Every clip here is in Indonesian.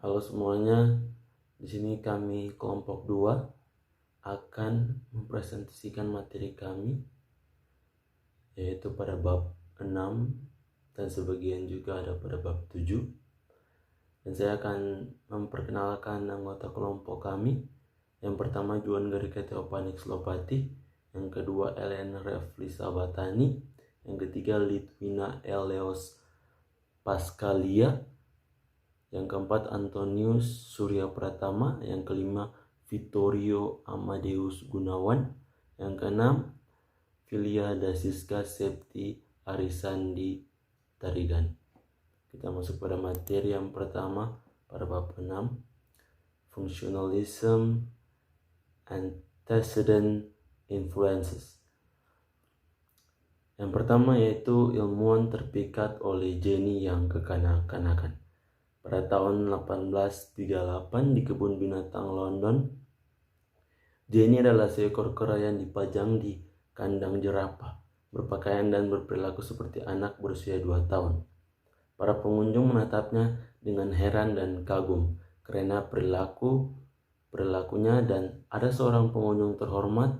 Halo semuanya, di sini kami kelompok 2 akan mempresentasikan materi kami, yaitu pada bab 6 dan sebagian juga ada pada bab 7. Dan saya akan memperkenalkan anggota kelompok kami. Yang pertama Juan Garika Theopanix Lopati, yang kedua Ellen Reflisa Batani, yang ketiga Litwina Eleos Pascalia, yang keempat Antonius Surya Pratama, yang kelima Vittorio Amadeus Gunawan, yang keenam Filia Dasiska Septi Arisandi Tarigan. Kita masuk pada materi yang pertama pada bab 6, Functionalism Antecedent Influences. Yang pertama yaitu ilmuwan terpikat oleh Jenny yang kekanak-kanakan. Pada tahun 1838 di kebun binatang London, Jenny adalah seekor kera yang dipajang di kandang jerapah, berpakaian dan berperilaku seperti anak berusia 2 tahun. Para pengunjung menatapnya dengan heran dan kagum karena perilakunya, dan ada seorang pengunjung terhormat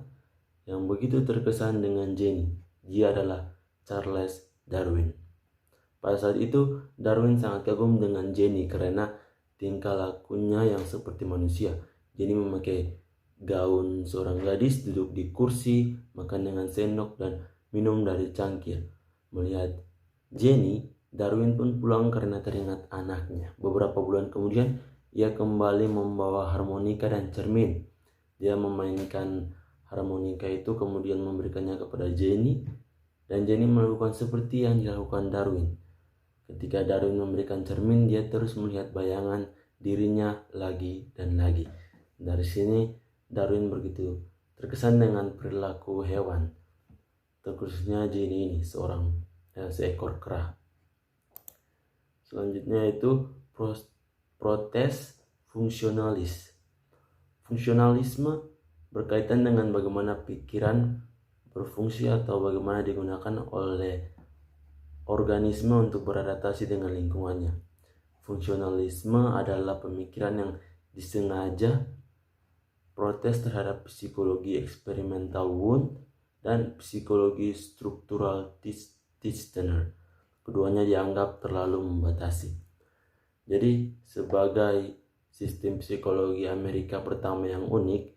yang begitu terkesan dengan Jenny. Dia adalah Charles Darwin. Pada saat itu, Darwin sangat kagum dengan Jenny karena tingkah lakunya yang seperti manusia. Jenny memakai gaun seorang gadis, duduk di kursi, makan dengan sendok, dan minum dari cangkir. Melihat Jenny, Darwin pun pulang karena teringat anaknya. Beberapa bulan kemudian, ia kembali membawa harmonika dan cermin. Dia memainkan harmonika itu, kemudian memberikannya kepada Jenny, dan Jenny melakukan seperti yang dilakukan Darwin. Ketika Darwin memberikan cermin, dia terus melihat bayangan dirinya lagi dan lagi. Dari sini Darwin begitu terkesan dengan perilaku hewan, terkhususnya Jenny ini, seekor kera. Selanjutnya itu protes fungsionalis. Fungsionalisme berkaitan dengan bagaimana pikiran berfungsi atau bagaimana digunakan oleh organisme untuk beradaptasi dengan lingkungannya. Fungsionalisme adalah pemikiran yang disengaja protes terhadap psikologi eksperimental Wundt dan psikologi struktural Tishner. Keduanya dianggap terlalu membatasi. Jadi sebagai sistem psikologi Amerika pertama yang unik,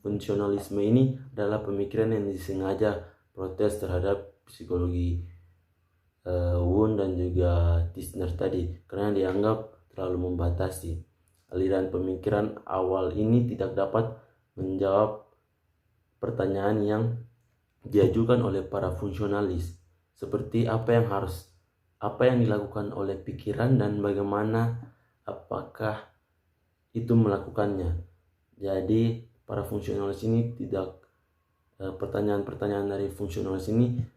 fungsionalisme ini adalah pemikiran yang disengaja protes terhadap psikologi Wundt dan juga Tishner tadi karena dianggap terlalu membatasi. Aliran pemikiran awal ini tidak dapat menjawab pertanyaan yang diajukan oleh para fungsionalis, seperti apa yang dilakukan oleh pikiran dan bagaimana apakah itu melakukannya. Jadi para fungsionalis ini pertanyaan-pertanyaan dari fungsionalis ini,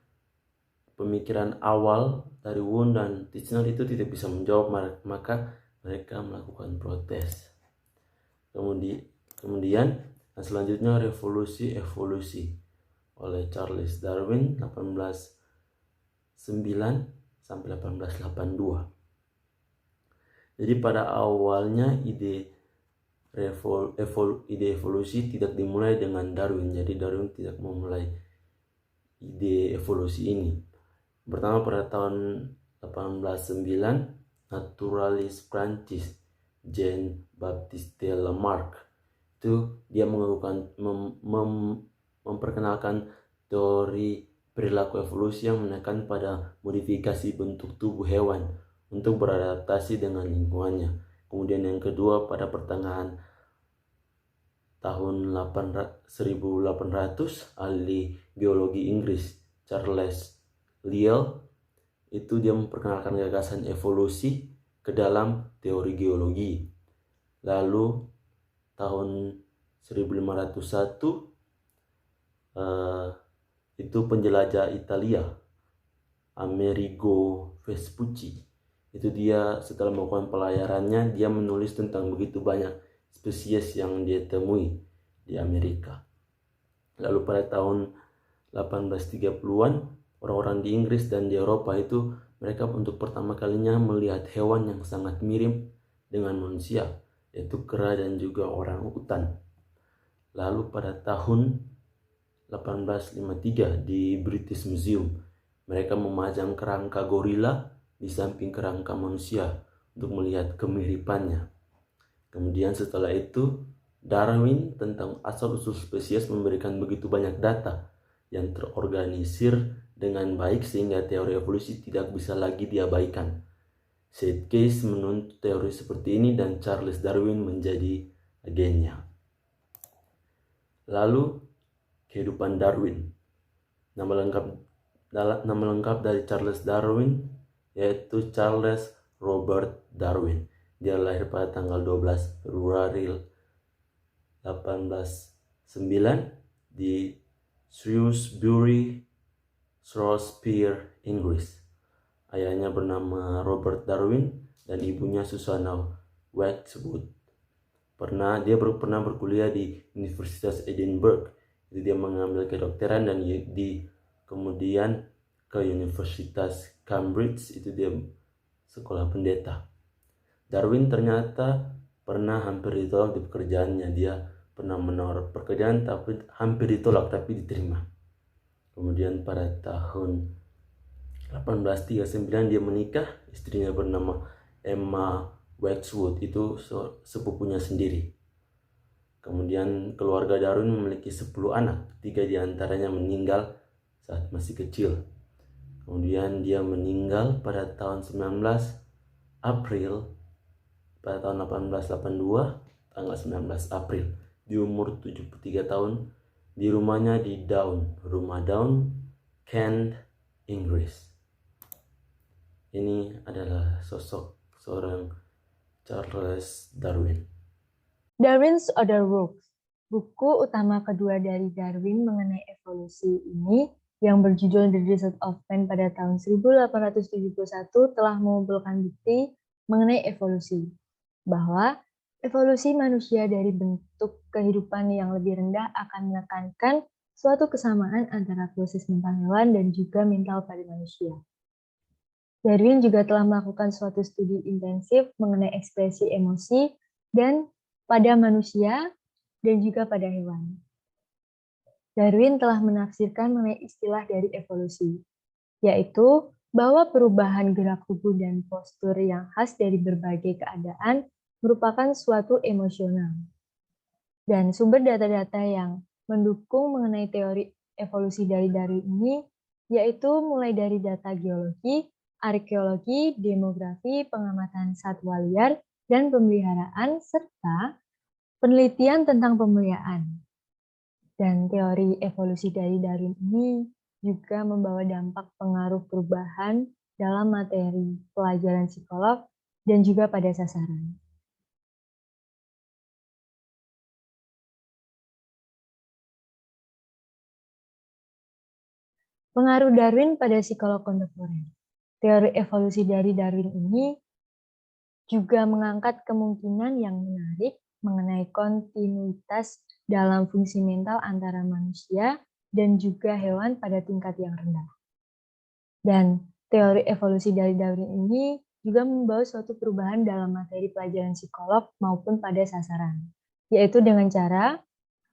pemikiran awal dari Wundt dan Tishner itu tidak bisa menjawab, maka mereka melakukan protes. Kemudian selanjutnya revolusi evolusi oleh Charles Darwin 1809 sampai 1882. Jadi pada awalnya ide evolusi tidak dimulai dengan Darwin. Jadi Darwin tidak memulai ide evolusi ini. Pertama pada tahun 1809, naturalis Prancis Jean-Baptiste Lamarck itu dia memperkenalkan teori perilaku evolusi yang menekan pada modifikasi bentuk tubuh hewan untuk beradaptasi dengan lingkungannya. Kemudian yang kedua pada pertengahan tahun 1800, ahli biologi Inggris Charles Lyell itu dia memperkenalkan gagasan evolusi ke dalam teori geologi. Lalu tahun 1501 itu penjelajah Italia Amerigo Vespucci, itu dia setelah melakukan pelayarannya, dia menulis tentang begitu banyak spesies yang dia temui di Amerika. Lalu pada tahun 1830-an, orang-orang di Inggris dan di Eropa itu Mereka untuk pertama kalinya melihat hewan yang sangat mirip dengan manusia, yaitu kera dan juga orang utan. Lalu pada tahun 1853 di British Museum, mereka memajang kerangka gorila di samping kerangka manusia untuk melihat kemiripannya. Kemudian setelah itu, Darwin tentang asal-usul spesies memberikan begitu banyak data yang terorganisir dengan baik sehingga teori evolusi tidak bisa lagi diabaikan. Seth Case menuntut teori seperti ini dan Charles Darwin menjadi agennya. Lalu, kehidupan Darwin. Nama lengkap dari Charles Darwin yaitu Charles Robert Darwin. Dia lahir pada tanggal 12 Februari 1809 di Shrewsbury, Shropshire, Inggris. Ayahnya bernama Robert Darwin dan ibunya Susanna Wedgwood. Dia pernah berkuliah di Universitas Edinburgh. Dia mengambil kedokteran dan kemudian ke Universitas Cambridge, itu dia sekolah pendeta. Darwin ternyata pernah hampir ditolak di pekerjaannya. Dia pernah menawar pekerjaan tapi hampir ditolak tapi diterima. Kemudian pada tahun 1839 dia menikah, istrinya bernama Emma Wedgwood, itu sepupunya sendiri. Kemudian keluarga Darwin memiliki 10 anak, 3 diantaranya meninggal saat masih kecil. Kemudian dia meninggal pada tahun 19 April pada tahun 1882, tanggal 19 April, di umur 73 tahun, di rumahnya di Rumah Down, Kent, Inggris. Ini adalah sosok seorang Charles Darwin. Darwin's Other Works, buku utama kedua dari Darwin mengenai evolusi ini yang berjudul The Descent of Man pada tahun 1871 telah mengumpulkan bukti mengenai evolusi, bahwa evolusi manusia dari bentuk kehidupan yang lebih rendah akan menekankan suatu kesamaan antara proses mental hewan dan juga mental pada manusia. Darwin juga telah melakukan suatu studi intensif mengenai ekspresi emosi dan pada manusia dan juga pada hewan. Darwin telah menafsirkan mengenai istilah dari evolusi, yaitu bahwa perubahan gerak tubuh dan postur yang khas dari berbagai keadaan merupakan suatu emosional. Dan sumber data-data yang mendukung mengenai teori evolusi dari Darwin ini yaitu mulai dari data geologi, arkeologi, demografi, pengamatan satwa liar, dan pemeliharaan, serta penelitian tentang pemeliharaan. Dan teori evolusi dari Darwin ini juga membawa dampak pengaruh perubahan dalam materi pelajaran psikolog dan juga pada sasaran. Pengaruh Darwin pada psikolog kontemporer. Teori evolusi dari Darwin ini juga mengangkat kemungkinan yang menarik mengenai kontinuitas dalam fungsi mental antara manusia dan juga hewan pada tingkat yang rendah. Dan teori evolusi dari Darwin ini juga membawa suatu perubahan dalam materi pelajaran psikolog maupun pada sasaran, yaitu dengan cara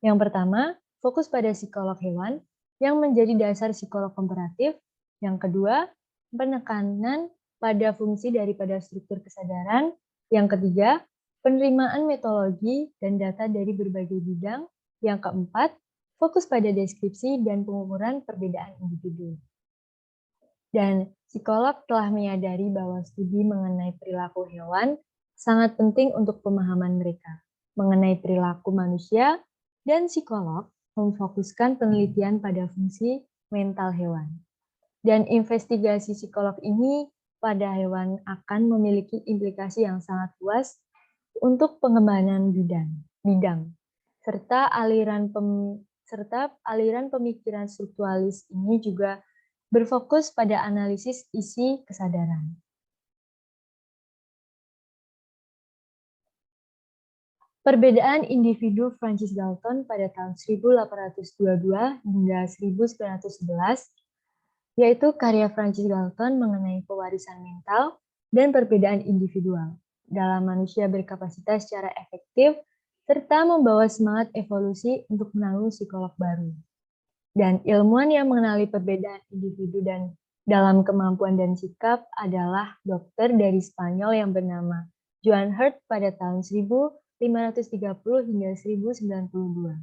yang pertama, fokus pada psikolog hewan yang menjadi dasar psikolog komparatif. Yang kedua, penekanan pada fungsi daripada struktur kesadaran. Yang ketiga, penerimaan metodologi dan data dari berbagai bidang. Yang keempat, fokus pada deskripsi dan pengukuran perbedaan individu. Dan psikolog telah menyadari bahwa studi mengenai perilaku hewan sangat penting untuk pemahaman mereka mengenai perilaku manusia, dan psikolog memfokuskan penelitian pada fungsi mental hewan. Dan investigasi psikolog ini pada hewan akan memiliki implikasi yang sangat luas untuk pengembangan bidang. Serta aliran pemikiran strukturalis ini juga berfokus pada analisis isi kesadaran. Perbedaan individu Francis Galton pada tahun 1822 hingga 1911 yaitu karya Francis Galton mengenai pewarisan mental dan perbedaan individual dalam manusia berkapasitas secara efektif serta membawa semangat evolusi untuk menanggung psikolog baru. Dan ilmuwan yang mengenali perbedaan individu dan dalam kemampuan dan sikap adalah dokter dari Spanyol yang bernama Joan Hurt pada tahun 1530 hingga 1092.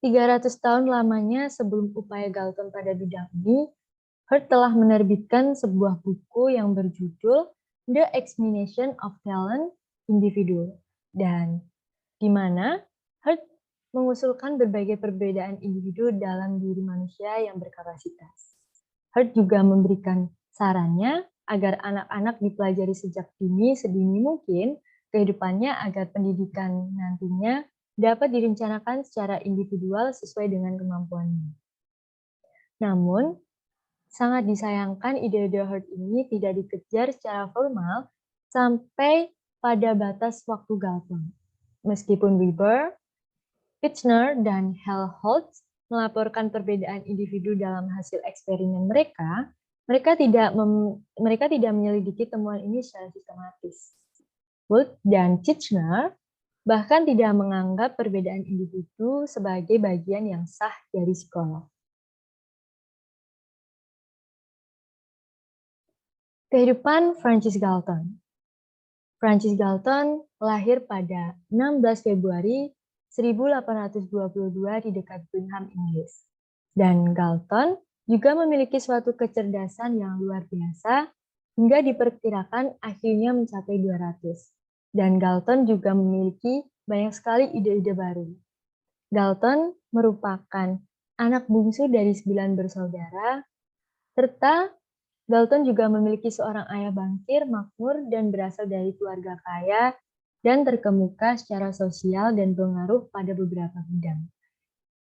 300 tahun lamanya sebelum upaya Galton pada bidang ini, Hurt telah menerbitkan sebuah buku yang berjudul The Examination of Talent Individual, dan di mana Hurt mengusulkan berbagai perbedaan individu dalam diri manusia yang berkapasitas. Hurt juga memberikan sarannya agar anak-anak dipelajari sejak sedini mungkin kehidupannya agar pendidikan nantinya dapat direncanakan secara individual sesuai dengan kemampuannya. Namun, sangat disayangkan ide-ide Hurt ini tidak dikejar secara formal sampai pada batas waktu Galton. Meskipun Weber, Titchener, dan Helmholtz melaporkan perbedaan individu dalam hasil eksperimen mereka, mereka tidak menyelidiki temuan ini secara sistematis. Wood dan Titchener bahkan tidak menganggap perbedaan individu sebagai bagian yang sah dari psikolog. Kehidupan Francis Galton. Francis Galton lahir pada 16 Februari 1822 di dekat Birmingham, Inggris. Dan Galton juga memiliki suatu kecerdasan yang luar biasa hingga diperkirakan akhirnya mencapai 200. Dan Galton juga memiliki banyak sekali ide-ide baru. Galton merupakan anak bungsu dari 9 bersaudara, serta Galton juga memiliki seorang ayah bankir, makmur, dan berasal dari keluarga kaya dan terkemuka secara sosial dan berpengaruh pada beberapa bidang.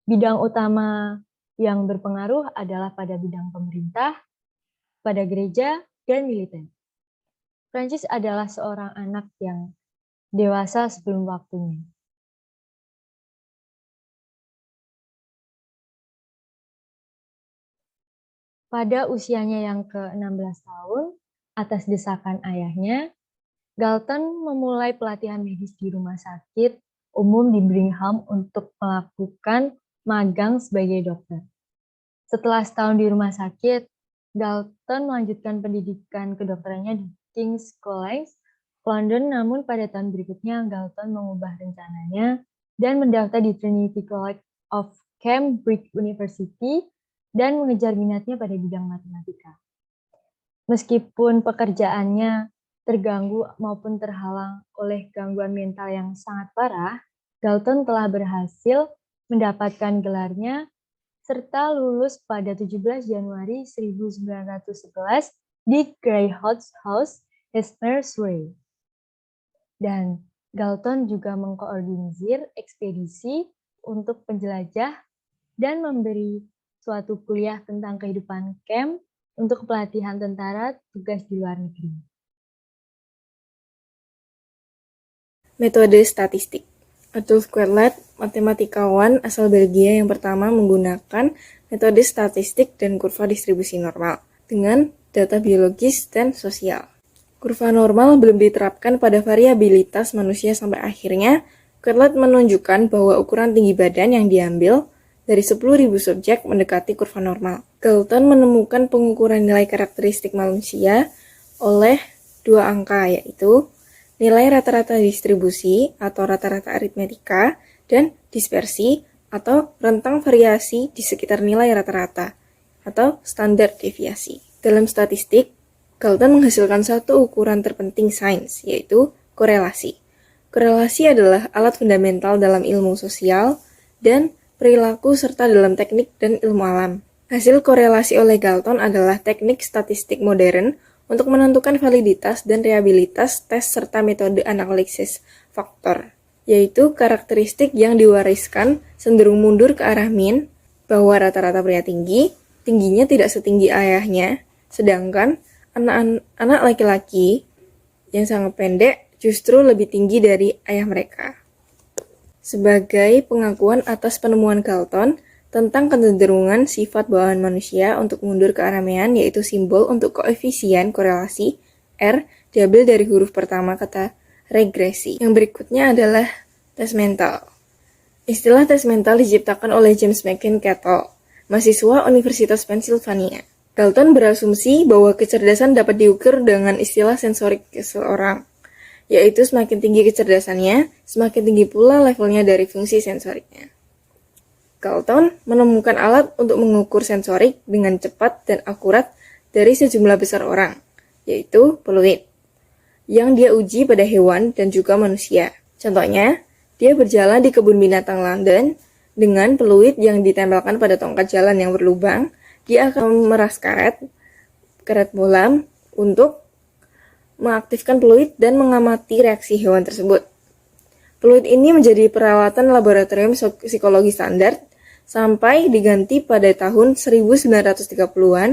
Bidang utama yang berpengaruh adalah pada bidang pemerintah, pada gereja, dan militer. Francis adalah seorang anak yang dewasa sebelum waktunya. Pada usianya yang ke-16 tahun, atas desakan ayahnya, Galton memulai pelatihan medis di rumah sakit umum di Birmingham untuk melakukan magang sebagai dokter. Setelah setahun di rumah sakit, Galton melanjutkan pendidikan kedokterannya di King's College, London, namun pada tahun berikutnya Galton mengubah rencananya dan mendaftar di Trinity College of Cambridge University dan mengejar minatnya pada bidang matematika. Meskipun pekerjaannya terganggu maupun terhalang oleh gangguan mental yang sangat parah, Galton telah berhasil mendapatkan gelarnya serta lulus pada 17 Januari 1911 di Greyhound House, Hesper, Surrey. Dan Galton juga mengkoordinir ekspedisi untuk penjelajah dan memberi suatu kuliah tentang kehidupan camp untuk pelatihan tentara tugas di luar negeri. Metode statistik. Adolf Quetelet, matematikawan asal Belgia yang pertama menggunakan metode statistik dan kurva distribusi normal dengan data biologis dan sosial. Kurva normal belum diterapkan pada variabilitas manusia sampai akhirnya Quetelet menunjukkan bahwa ukuran tinggi badan yang diambil dari 10.000 subjek mendekati kurva normal. Galton menemukan pengukuran nilai karakteristik manusia oleh dua angka, yaitu nilai rata-rata distribusi atau rata-rata aritmetika dan dispersi atau rentang variasi di sekitar nilai rata-rata atau standar deviasi. Dalam statistik, Galton menghasilkan satu ukuran terpenting sains, yaitu korelasi. Korelasi adalah alat fundamental dalam ilmu sosial dan perilaku serta dalam teknik dan ilmu alam. Hasil korelasi oleh Galton adalah teknik statistik modern untuk menentukan validitas dan reliabilitas tes serta metode analisis faktor, yaitu karakteristik yang diwariskan cenderung mundur ke arah mean, bahwa rata-rata pria tingginya tidak setinggi ayahnya, sedangkan anak laki-laki yang sangat pendek justru lebih tinggi dari ayah mereka. Sebagai pengakuan atas penemuan Galton, tentang kecenderungan sifat bawaan manusia untuk mundur ke keanehan, yaitu simbol untuk koefisien korelasi R diambil dari huruf pertama kata regresi. Yang berikutnya adalah tes mental. Istilah tes mental diciptakan oleh James McKin-Cattell, mahasiswa Universitas Pennsylvania. Galton berasumsi bahwa kecerdasan dapat diukur dengan istilah sensorik seseorang, yaitu semakin tinggi kecerdasannya, semakin tinggi pula levelnya dari fungsi sensoriknya. Galton menemukan alat untuk mengukur sensorik dengan cepat dan akurat dari sejumlah besar orang, yaitu peluit, yang dia uji pada hewan dan juga manusia. Contohnya, dia berjalan di kebun binatang London dengan peluit yang ditempelkan pada tongkat jalan yang berlubang. Dia akan memeras karet bolam untuk mengaktifkan peluit dan mengamati reaksi hewan tersebut. Peluit ini menjadi peralatan laboratorium psikologi standar sampai diganti pada tahun 1930-an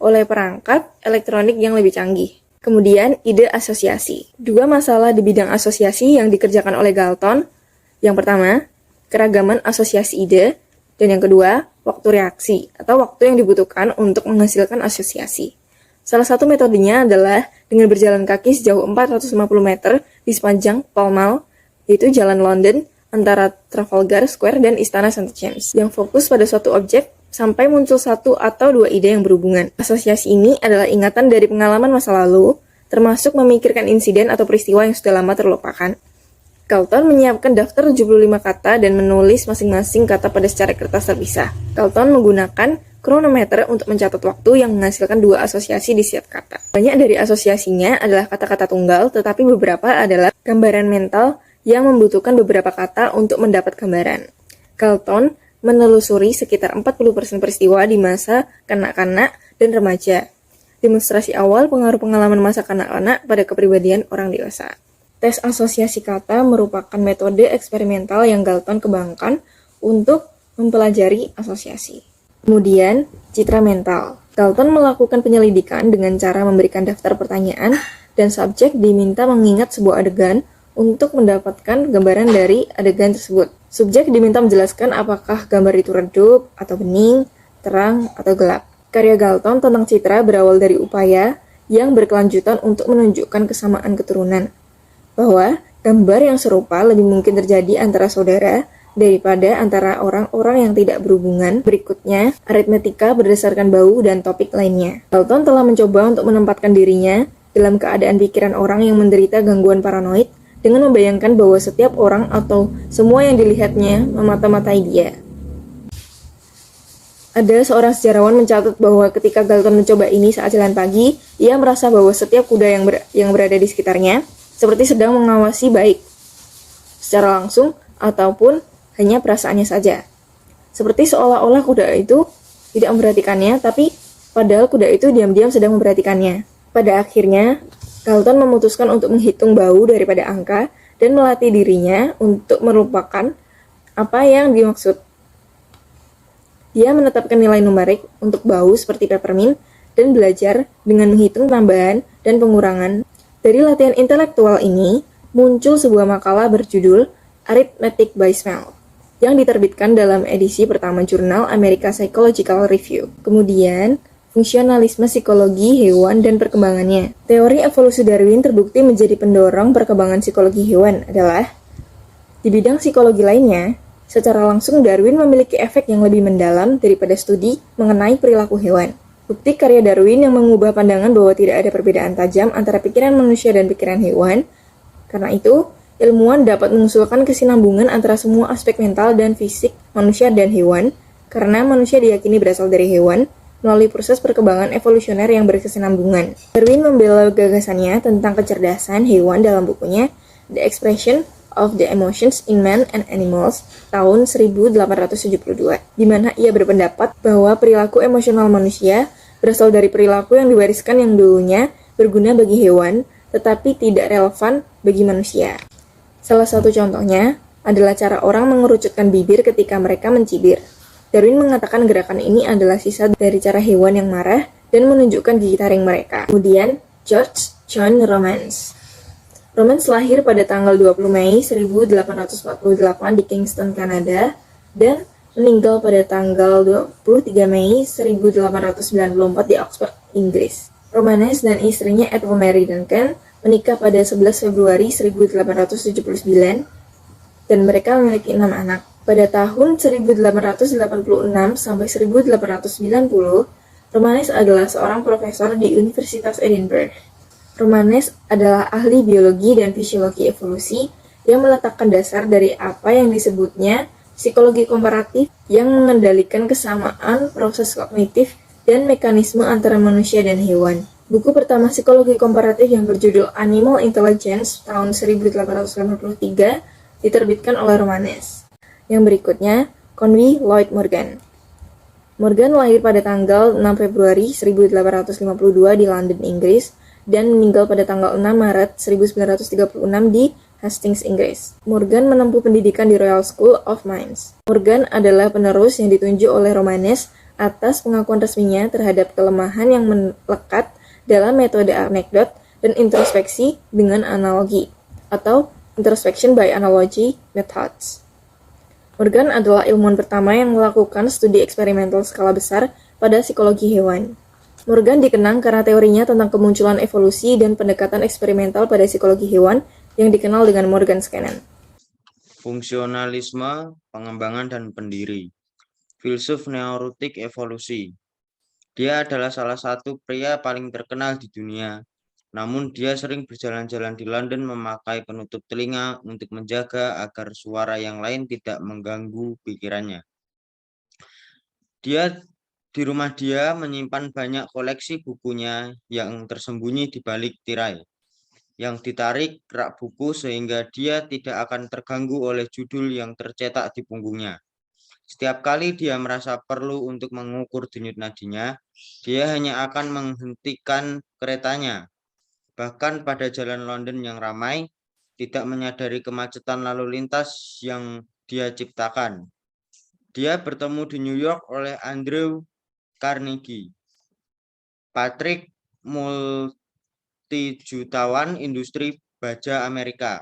oleh perangkat elektronik yang lebih canggih. Kemudian, ide asosiasi. Dua masalah di bidang asosiasi yang dikerjakan oleh Galton. Yang pertama, keragaman asosiasi ide, dan yang kedua, waktu reaksi atau waktu yang dibutuhkan untuk menghasilkan asosiasi. Salah satu metodenya adalah dengan berjalan kaki sejauh 450 meter di sepanjang Pall Mall, yaitu jalan London antara Trafalgar Square dan Istana St. James, yang fokus pada suatu objek sampai muncul satu atau dua ide yang berhubungan. Asosiasi ini adalah ingatan dari pengalaman masa lalu, termasuk memikirkan insiden atau peristiwa yang sudah lama terlupakan. Galton menyiapkan daftar 75 kata dan menulis masing-masing kata pada secari kertas terpisah. Galton menggunakan kronometer untuk mencatat waktu yang menghasilkan dua asosiasi di setiap kata. Banyak dari asosiasinya adalah kata-kata tunggal, tetapi beberapa adalah gambaran mental yang membutuhkan beberapa kata untuk mendapat gambaran. Galton menelusuri sekitar 40% peristiwa di masa kanak-kanak dan remaja. Demonstrasi awal pengaruh pengalaman masa kanak-kanak pada kepribadian orang dewasa. Tes asosiasi kata merupakan metode eksperimental yang Galton kembangkan untuk mempelajari asosiasi. Kemudian, citra mental. Galton melakukan penyelidikan dengan cara memberikan daftar pertanyaan dan subjek diminta mengingat sebuah adegan untuk mendapatkan gambaran dari adegan tersebut. Subjek diminta menjelaskan apakah gambar itu redup atau bening, terang, atau gelap. Karya Galton tentang citra berawal dari upaya yang berkelanjutan untuk menunjukkan kesamaan keturunan, bahwa gambar yang serupa lebih mungkin terjadi antara saudara daripada antara orang-orang yang tidak berhubungan. Berikutnya, aritmetika berdasarkan bau dan topik lainnya. Galton telah mencoba untuk menempatkan dirinya dalam keadaan pikiran orang yang menderita gangguan paranoid dengan membayangkan bahwa setiap orang atau semua yang dilihatnya memata-matai dia. Ada seorang sejarawan mencatat bahwa ketika Galton mencoba ini saat jalan pagi, ia merasa bahwa setiap kuda yang berada di sekitarnya seperti sedang mengawasi baik secara langsung ataupun hanya perasaannya saja. Seperti seolah-olah kuda itu tidak memperhatikannya, tapi padahal kuda itu diam-diam sedang memperhatikannya. Pada akhirnya, Galton memutuskan untuk menghitung bau daripada angka dan melatih dirinya untuk melupakan apa yang dimaksud. Dia menetapkan nilai numerik untuk bau seperti peppermint dan belajar dengan menghitung tambahan dan pengurangan. Dari latihan intelektual ini, muncul sebuah makalah berjudul Arithmetic by Smell, yang diterbitkan dalam edisi pertama jurnal American Psychological Review. Kemudian, fungsionalisme psikologi hewan dan perkembangannya. Teori evolusi Darwin terbukti menjadi pendorong perkembangan psikologi hewan adalah, di bidang psikologi lainnya, secara langsung Darwin memiliki efek yang lebih mendalam daripada studi mengenai perilaku hewan. Bukti karya Darwin yang mengubah pandangan bahwa tidak ada perbedaan tajam antara pikiran manusia dan pikiran hewan. Karena itu, ilmuwan dapat mengusulkan kesinambungan antara semua aspek mental dan fisik manusia dan hewan, karena manusia diyakini berasal dari hewan melalui proses perkembangan evolusioner yang berkesinambungan. Darwin membela gagasannya tentang kecerdasan hewan dalam bukunya The Expression of the Emotions in Man and Animals tahun 1872, di mana ia berpendapat bahwa perilaku emosional manusia berasal dari perilaku yang diwariskan yang dulunya berguna bagi hewan, tetapi tidak relevan bagi manusia. Salah satu contohnya adalah cara orang mengerucutkan bibir ketika mereka mencibir. Darwin mengatakan gerakan ini adalah sisa dari cara hewan yang marah dan menunjukkan gigi taring mereka. Kemudian, George John Romans. Romans lahir pada tanggal 20 Mei 1848 di Kingston, Kanada, dan meninggal pada tanggal 23 Mei 1894 di Oxford, Inggris. Romanes dan istrinya Edward Mary Duncan menikah pada 11 Februari 1879 dan mereka memiliki 6 anak. Pada tahun 1886 sampai 1890, Romanes adalah seorang profesor di Universitas Edinburgh. Romanes adalah ahli biologi dan fisiologi evolusi yang meletakkan dasar dari apa yang disebutnya psikologi komparatif yang mengendalikan kesamaan proses kognitif dan mekanisme antara manusia dan hewan. Buku pertama psikologi komparatif yang berjudul Animal Intelligence tahun 1883 diterbitkan oleh Romanes. Yang berikutnya, Conway Lloyd Morgan. Morgan lahir pada tanggal 6 Februari 1852 di London, Inggris, dan meninggal pada tanggal 6 Maret 1936 di Hastings, Inggris. Morgan menempuh pendidikan di Royal School of Mines. Morgan adalah penerus yang ditunjuk oleh Romanes atas pengakuan resminya terhadap kelemahan yang melekat dalam metode anekdot dan introspeksi dengan analogi, atau introspection by analogy methods. Morgan adalah ilmuwan pertama yang melakukan studi eksperimental skala besar pada psikologi hewan. Morgan dikenang karena teorinya tentang kemunculan evolusi dan pendekatan eksperimental pada psikologi hewan yang dikenal dengan Morganscanon. Fungsionalisme, pengembangan, dan pendiri. Filsuf neurotik evolusi. Dia adalah salah satu pria paling terkenal di dunia. Namun dia sering berjalan-jalan di London memakai penutup telinga untuk menjaga agar suara yang lain tidak mengganggu pikirannya. Di rumah dia menyimpan banyak koleksi bukunya yang tersembunyi di balik tirai, yang ditarik rak buku sehingga dia tidak akan terganggu oleh judul yang tercetak di punggungnya. Setiap kali dia merasa perlu untuk mengukur denyut nadinya, dia hanya akan menghentikan keretanya. Bahkan pada jalan London yang ramai, tidak menyadari kemacetan lalu lintas yang dia ciptakan. Dia bertemu di New York oleh Andrew Carnegie, Patrick multijutawan industri baja Amerika,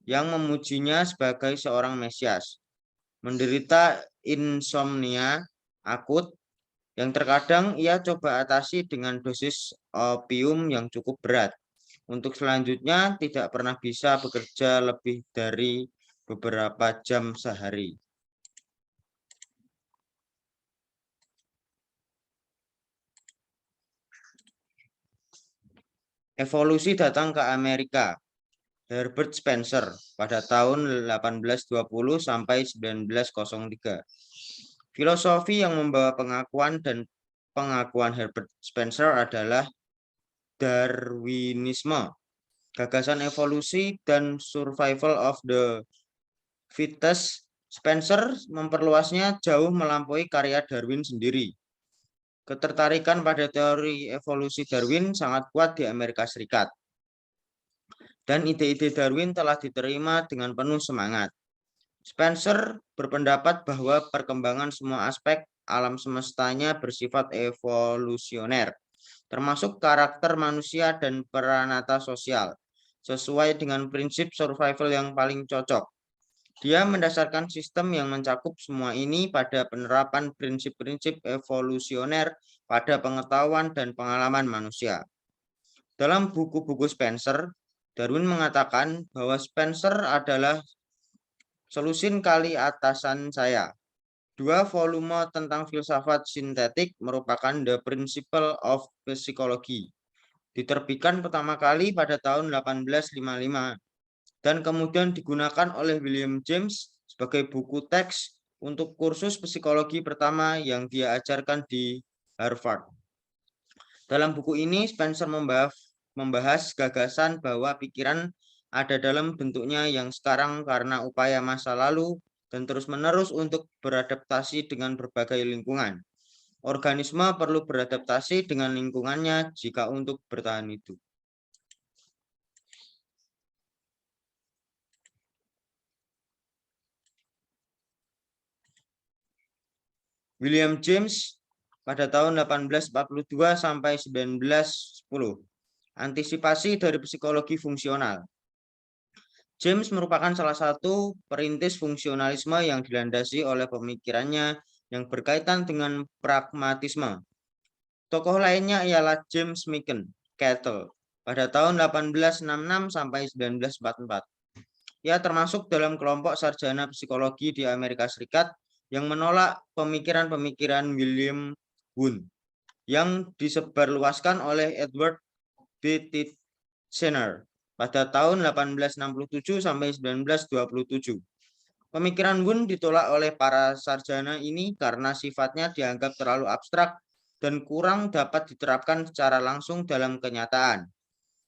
yang memujinya sebagai seorang mesias. Menderita insomnia akut yang terkadang ia coba atasi dengan dosis opium yang cukup berat. Untuk selanjutnya tidak pernah bisa bekerja lebih dari beberapa jam sehari. Evolusi datang ke Amerika. Herbert Spencer pada tahun 1820 sampai 1903. Filosofi yang membawa pengakuan Herbert Spencer adalah Darwinisme, gagasan evolusi dan survival of the fittest. Spencer memperluasnya jauh melampaui karya Darwin sendiri. Ketertarikan pada teori evolusi Darwin sangat kuat di Amerika Serikat. Dan ide-ide Darwin telah diterima dengan penuh semangat. Spencer berpendapat bahwa perkembangan semua aspek alam semestanya bersifat evolusioner, termasuk karakter manusia dan peranata sosial, sesuai dengan prinsip survival yang paling cocok. Dia mendasarkan sistem yang mencakup semua ini pada penerapan prinsip-prinsip evolusioner pada pengetahuan dan pengalaman manusia. Dalam buku-buku Spencer, Darwin mengatakan bahwa Spencer adalah selusin kali atasan saya. 2 volume tentang filsafat sintetik merupakan The Principle of Psychology. Diterbitkan pertama kali pada tahun 1855 dan kemudian digunakan oleh William James sebagai buku teks untuk kursus psikologi pertama yang dia ajarkan di Harvard. Dalam buku ini, Spencer membahas gagasan bahwa pikiran ada dalam bentuknya yang sekarang karena upaya masa lalu dan terus-menerus untuk beradaptasi dengan berbagai lingkungan. Organisme perlu beradaptasi dengan lingkungannya jika untuk bertahan hidup. William James pada tahun 1842 sampai 1910. Antisipasi dari psikologi fungsional. James merupakan salah satu perintis fungsionalisme yang dilandasi oleh pemikirannya yang berkaitan dengan pragmatisme. Tokoh lainnya ialah James Macon Kettle pada tahun 1866 sampai 1944. Ia termasuk dalam kelompok sarjana psikologi di Amerika Serikat yang menolak pemikiran-pemikiran William Wundt yang disebarluaskan oleh Edward B. Titchener pada tahun 1867 sampai 1927. Pemikiran Wundt ditolak oleh para sarjana ini karena sifatnya dianggap terlalu abstrak dan kurang dapat diterapkan secara langsung dalam kenyataan.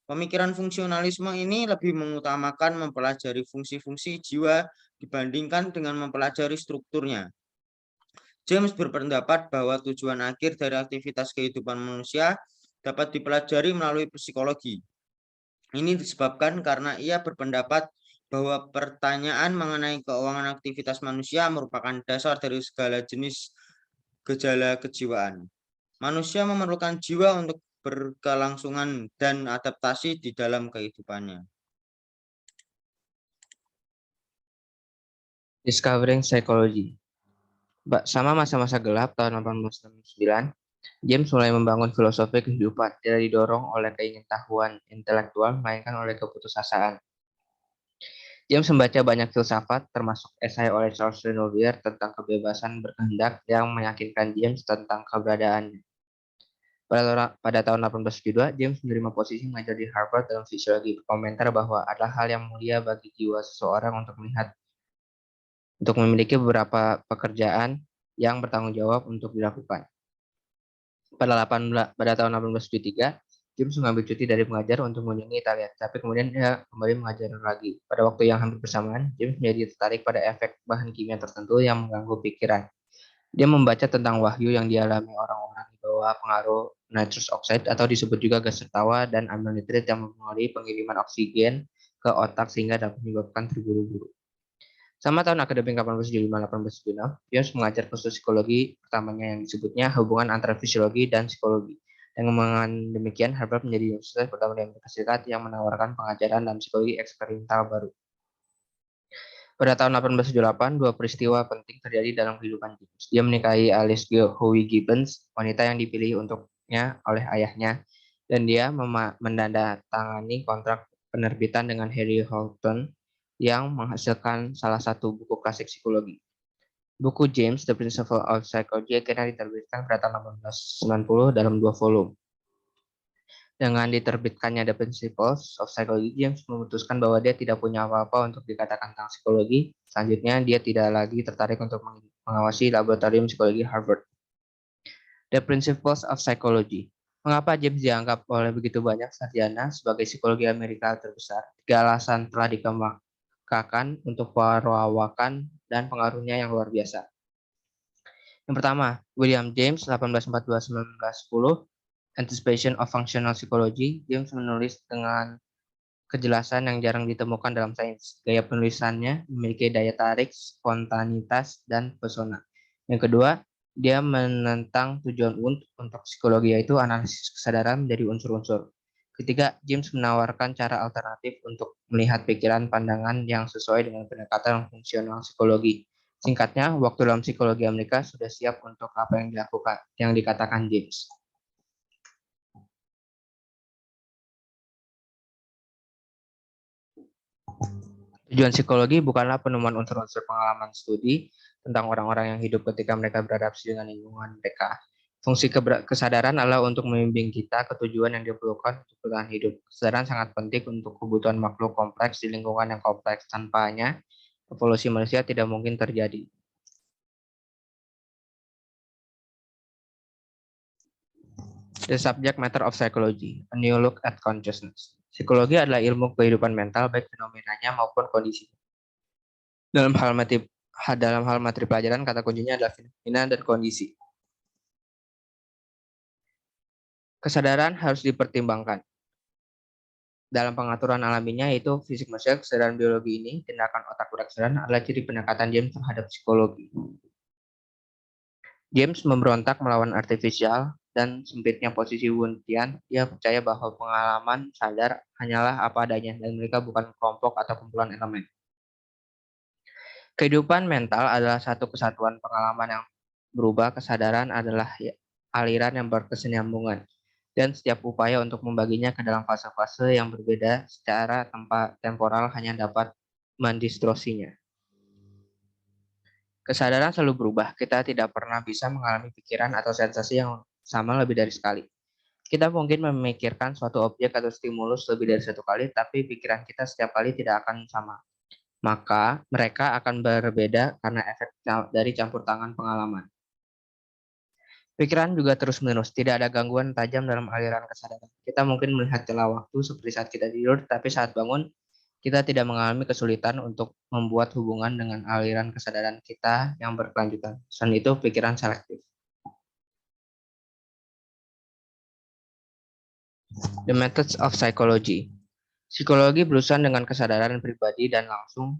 Pemikiran fungsionalisme ini lebih mengutamakan mempelajari fungsi-fungsi jiwa dibandingkan dengan mempelajari strukturnya. James berpendapat bahwa tujuan akhir dari aktivitas kehidupan manusia dapat dipelajari melalui psikologi. Ini disebabkan karena ia berpendapat bahwa pertanyaan mengenai keuangan aktivitas manusia merupakan dasar dari segala jenis gejala kejiwaan. Manusia memerlukan jiwa untuk berkelangsungan dan adaptasi di dalam kehidupannya. Discovering Psychology. Sama masa-masa gelap tahun 1869, James mulai membangun filosofi kehidupan, tidak didorong oleh keingintahuan intelektual, melainkan oleh keputusasaan. James membaca banyak filsafat, termasuk esai oleh Charles Renouvier tentang kebebasan berkehendak yang meyakinkan James tentang keberadaannya. Pada tahun 1872, James menerima posisi mengajar di Harvard dalam fisiologi, berkomentar bahwa adalah hal yang mulia bagi jiwa seseorang untuk memiliki beberapa pekerjaan yang bertanggung jawab untuk dilakukan. Pada tahun 1873, James mengambil cuti dari mengajar untuk mengunjungi Italia, tapi kemudian dia kembali mengajar lagi. Pada waktu yang hampir bersamaan, James menjadi tertarik pada efek bahan kimia tertentu yang mengganggu pikiran. Dia membaca tentang wahyu yang dialami orang-orang di bawah pengaruh nitrous oxide atau disebut juga gas tertawa dan amil nitrit yang mempengaruhi pengiriman oksigen ke otak sehingga dapat menyebabkan terburu-buru. Sama tahun akademik 1875-1876, James mengajar kursus psikologi pertamanya yang disebutnya hubungan antara fisiologi dan psikologi. Dengan demikian, Harvard menjadi universitas pertama di Amerika Serikat yang menawarkan pengajaran dan psikologi eksperimental baru. Pada tahun 1878, dua peristiwa penting terjadi dalam kehidupan James. Dia menikahi Alice Howe Gibbons, wanita yang dipilih untuknya oleh ayahnya, dan dia menandatangani kontrak penerbitan dengan Harry Horton yang menghasilkan salah satu buku klasik psikologi. Buku James, The Principles of Psychology, akhirnya diterbitkan pada tahun 1890 dalam 2 volume. Dengan diterbitkannya The Principles of Psychology, James memutuskan bahwa dia tidak punya apa-apa untuk dikatakan tentang psikologi. Selanjutnya, dia tidak lagi tertarik untuk mengawasi laboratorium psikologi Harvard. The Principles of Psychology. Mengapa James dianggap oleh begitu banyak sarjana sebagai psikologi Amerika terbesar? 3 alasan telah dikemukakan untuk perawakan dan pengaruhnya yang luar biasa. Yang pertama, William James, 1842-1910, Anticipation of Functional Psychology. James menulis dengan kejelasan yang jarang ditemukan dalam sains. Gaya penulisannya memiliki daya tarik, spontanitas, dan pesona. Yang kedua, dia menentang tujuan Wundt untuk psikologi, yaitu analisis kesadaran menjadi unsur-unsur. Ketiga, James menawarkan cara alternatif untuk melihat pikiran pandangan yang sesuai dengan pendekatan fungsional psikologi. Singkatnya, waktu dalam psikologi Amerika sudah siap untuk apa yang dikatakan James. Tujuan psikologi bukanlah penemuan unsur-unsur pengalaman studi tentang orang-orang yang hidup ketika mereka beradaptasi dengan lingkungan mereka. Fungsi kesadaran adalah untuk membimbing kita ke tujuan yang diperlukan untuk bertahan hidup. Kesadaran sangat penting untuk kebutuhan makhluk kompleks di lingkungan yang kompleks. Tanpanya, evolusi manusia tidak mungkin terjadi. The subject matter of psychology, a new look at consciousness. Psikologi adalah ilmu kehidupan mental, baik fenomenanya maupun kondisi. Dalam hal materi pelajaran, kata kuncinya adalah fenomena dan kondisi. Kesadaran harus dipertimbangkan. Dalam pengaturan alaminya, yaitu fisik manusia, kesadaran biologi ini, tindakan otak kesadaran adalah ciri pendekatan James terhadap psikologi. James memberontak melawan artificial dan sempitnya posisi Wundtian, dia percaya bahwa pengalaman sadar hanyalah apa adanya dan mereka bukan kelompok atau kumpulan elemen. Kehidupan mental adalah satu kesatuan pengalaman yang berubah. Kesadaran adalah aliran yang berkesinambungan, dan setiap upaya untuk membaginya ke dalam fase-fase yang berbeda secara temporal hanya dapat mendistorsinya. Kesadaran selalu berubah. Kita tidak pernah bisa mengalami pikiran atau sensasi yang sama lebih dari sekali. Kita mungkin memikirkan suatu objek atau stimulus lebih dari satu kali, tapi pikiran kita setiap kali tidak akan sama. Maka mereka akan berbeda karena efek dari campur tangan pengalaman. Pikiran juga terus-menerus, tidak ada gangguan tajam dalam aliran kesadaran. Kita mungkin melihat celah waktu seperti saat kita tidur, tapi saat bangun, kita tidak mengalami kesulitan untuk membuat hubungan dengan aliran kesadaran kita yang berkelanjutan. Selain itu, pikiran selektif. The methods of psychology. Psikologi berurusan dengan kesadaran pribadi dan langsung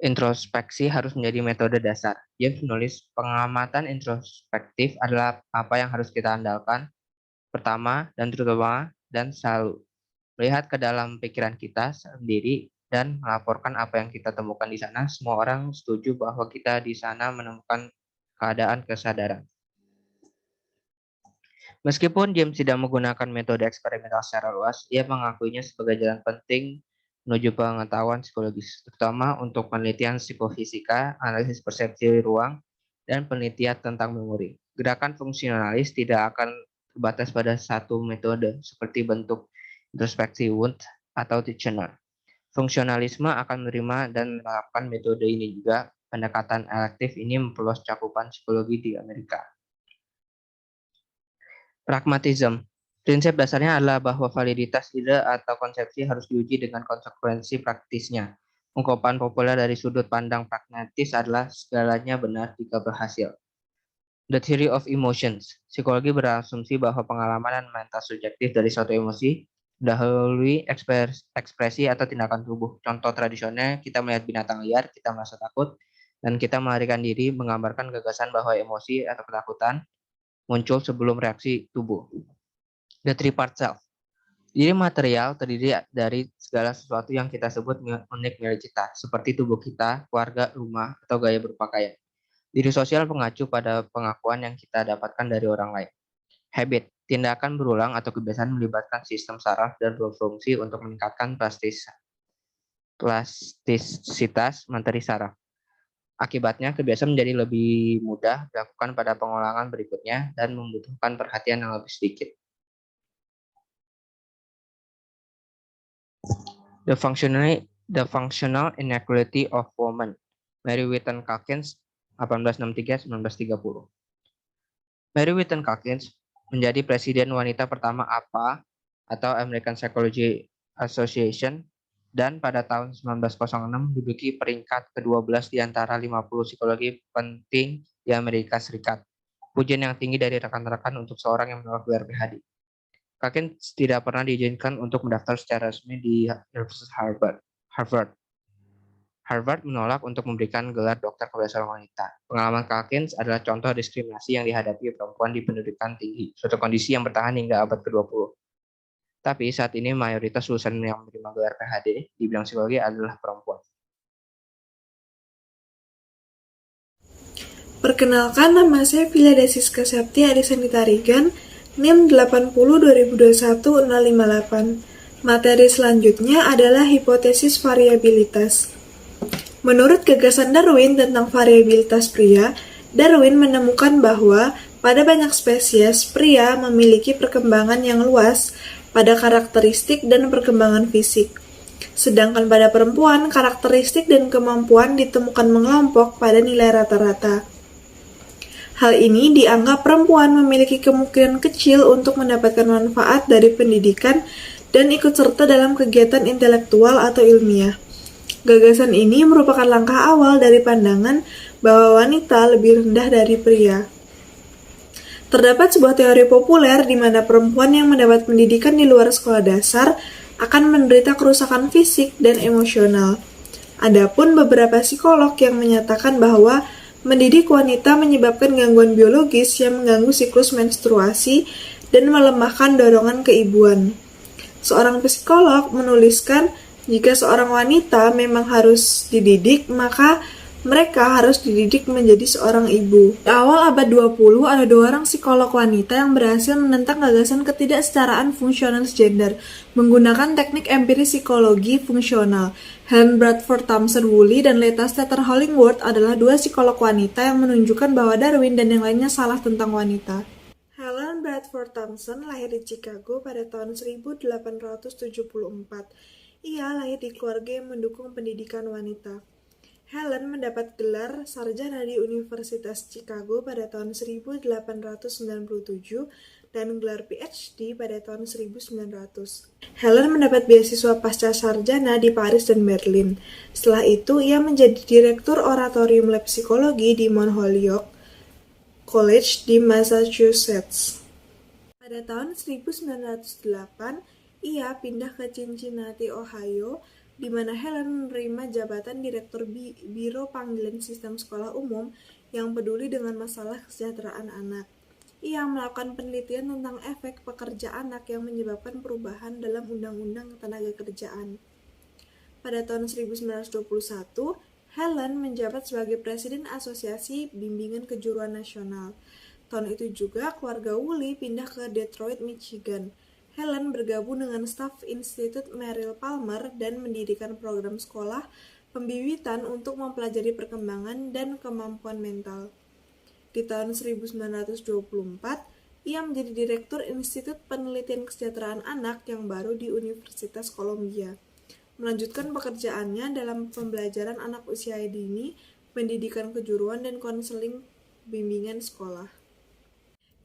introspeksi harus menjadi metode dasar. James menulis, pengamatan introspektif adalah apa yang harus kita andalkan pertama dan terutama dan selalu. Melihat ke dalam pikiran kita sendiri dan melaporkan apa yang kita temukan di sana. Semua orang setuju bahwa kita di sana menemukan keadaan kesadaran. Meskipun James tidak menggunakan metode eksperimental secara luas, ia mengakuinya sebagai jalan penting menuju pengetahuan psikologis, terutama untuk penelitian psikofisika, analisis persepsi ruang, dan penelitian tentang memori. Gerakan fungsionalis tidak akan terbatas pada satu metode, seperti bentuk introspeksi Wundt atau Titchener. Fungsionalisme akan menerima dan menerapkan metode ini juga. Pendekatan elektif ini memperluas cakupan psikologi di Amerika. Pragmatism. Prinsip dasarnya adalah bahwa validitas ide atau konsepsi harus diuji dengan konsekuensi praktisnya. Ungkapan populer dari sudut pandang pragmatis adalah segalanya benar jika berhasil. The theory of emotions. Psikologi berasumsi bahwa pengalaman dan mental subjektif dari suatu emosi mendahului ekspresi atau tindakan tubuh. Contoh tradisionalnya, kita melihat binatang liar, kita merasa takut, dan kita melarikan diri, menggambarkan gagasan bahwa emosi atau ketakutan muncul sebelum reaksi tubuh. The three-part self. Diri material terdiri dari segala sesuatu yang kita sebut unik milik kita, seperti tubuh kita, keluarga, rumah, atau gaya berpakaian. Diri sosial mengacu pada pengakuan yang kita dapatkan dari orang lain. Habit, tindakan berulang atau kebiasaan melibatkan sistem saraf dan berfungsi untuk meningkatkan plastisitas materi saraf. Akibatnya, kebiasaan menjadi lebih mudah dilakukan pada pengulangan berikutnya dan membutuhkan perhatian yang lebih sedikit. The functional inequality of women. Mary Whitton Calkins, 1863-1930. Mary Whitton Calkins menjadi presiden wanita pertama APA atau American Psychology Association, dan pada tahun 1906 duduki peringkat ke-12 di antara 50 psikologi penting di Amerika Serikat. Pujian yang tinggi dari rekan-rekan untuk seorang yang menolak gelar PhD. Calkins tidak pernah diizinkan untuk mendaftar secara resmi di Universitas Harvard. Harvard menolak untuk memberikan gelar dokter kepada seorang wanita. Pengalaman Calkins adalah contoh diskriminasi yang dihadapi perempuan di pendidikan tinggi, suatu kondisi yang bertahan hingga abad ke-20. Tapi saat ini mayoritas lulusan yang menerima gelar PhD di bidang psikologi adalah perempuan. Perkenalkan, nama saya Philadesis Septi Arisanita Rigan, NIM 80-2021-058. Materi selanjutnya adalah hipotesis variabilitas. Menurut gagasan Darwin tentang variabilitas pria, Darwin menemukan bahwa pada banyak spesies, pria memiliki perkembangan yang luas pada karakteristik dan perkembangan fisik. Sedangkan pada perempuan, karakteristik dan kemampuan ditemukan mengelompok pada nilai rata-rata. Hal ini dianggap perempuan memiliki kemungkinan kecil untuk mendapatkan manfaat dari pendidikan dan ikut serta dalam kegiatan intelektual atau ilmiah. Gagasan ini merupakan langkah awal dari pandangan bahwa wanita lebih rendah dari pria. Terdapat sebuah teori populer di mana perempuan yang mendapat pendidikan di luar sekolah dasar akan menderita kerusakan fisik dan emosional. Adapun beberapa psikolog yang menyatakan bahwa Mendidik wanita menyebabkan gangguan biologis yang mengganggu siklus menstruasi dan melemahkan dorongan keibuan. Seorang psikolog menuliskan, jika seorang wanita memang harus dididik, maka mereka harus dididik menjadi seorang ibu. Di awal abad 20, ada 2 orang psikolog wanita yang berhasil menentang gagasan ketidaksetaraan fungsional gender menggunakan teknik empiris psikologi fungsional. Helen Bradford Thompson-Woolley dan Leta Stater-Hollingworth adalah 2 psikolog wanita yang menunjukkan bahwa Darwin dan yang lainnya salah tentang wanita. Helen Bradford Thompson lahir di Chicago pada tahun 1874. Ia lahir di keluarga yang mendukung pendidikan wanita. Helen mendapat gelar sarjana di Universitas Chicago pada tahun 1897 dan gelar PhD pada tahun 1900. Helen mendapat beasiswa pasca sarjana di Paris dan Berlin. Setelah itu, ia menjadi direktur oratorium lab psikologi di Mount Holyoke College di Massachusetts. Pada tahun 1908, ia pindah ke Cincinnati, Ohio, di mana Helen menerima jabatan Direktur Biro Panggilan Sistem Sekolah Umum yang peduli dengan masalah kesejahteraan anak. Ia melakukan penelitian tentang efek pekerja anak yang menyebabkan perubahan dalam Undang-Undang Ketenagakerjaan. Pada tahun 1921, Helen menjabat sebagai Presiden Asosiasi Bimbingan Kejuruan Nasional. Tahun itu juga, keluarga Woolley pindah ke Detroit, Michigan. Helen bergabung dengan staf Institut Merrill Palmer dan mendirikan program sekolah pembibitan untuk mempelajari perkembangan dan kemampuan mental. Di tahun 1924, ia menjadi Direktur Institut Penelitian Kesejahteraan Anak yang baru di Universitas Columbia. Melanjutkan pekerjaannya dalam pembelajaran anak usia dini, pendidikan kejuruan, dan konseling bimbingan sekolah.